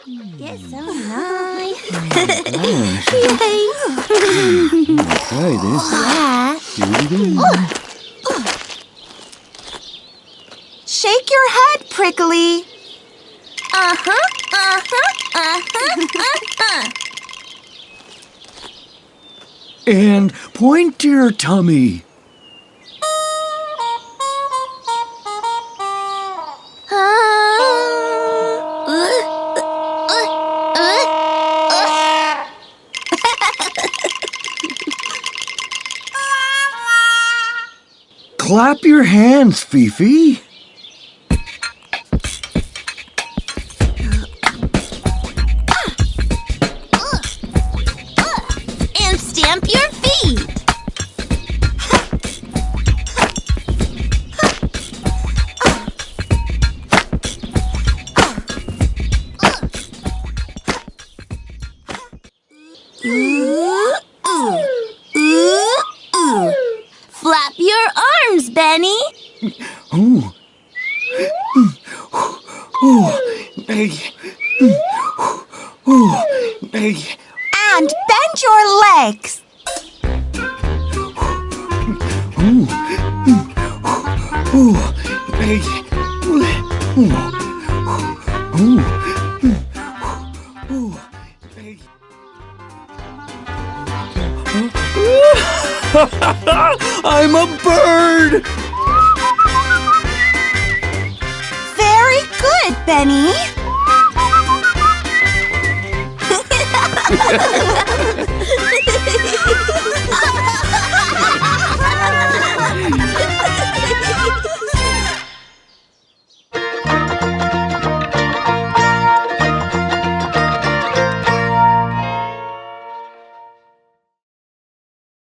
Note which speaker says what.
Speaker 1: It's so nice.
Speaker 2: Yay!
Speaker 3: Try this. Here we go.
Speaker 2: Shake your head, Prickly.
Speaker 3: And point to your tummy. Clap your hands, Fifi.
Speaker 1: And stamp your feet. Flap your arms, Benny.
Speaker 3: Oh. Hey. Hey.
Speaker 2: And bend your legs.
Speaker 3: Hey. I'm a bird!
Speaker 2: Very good, Benny.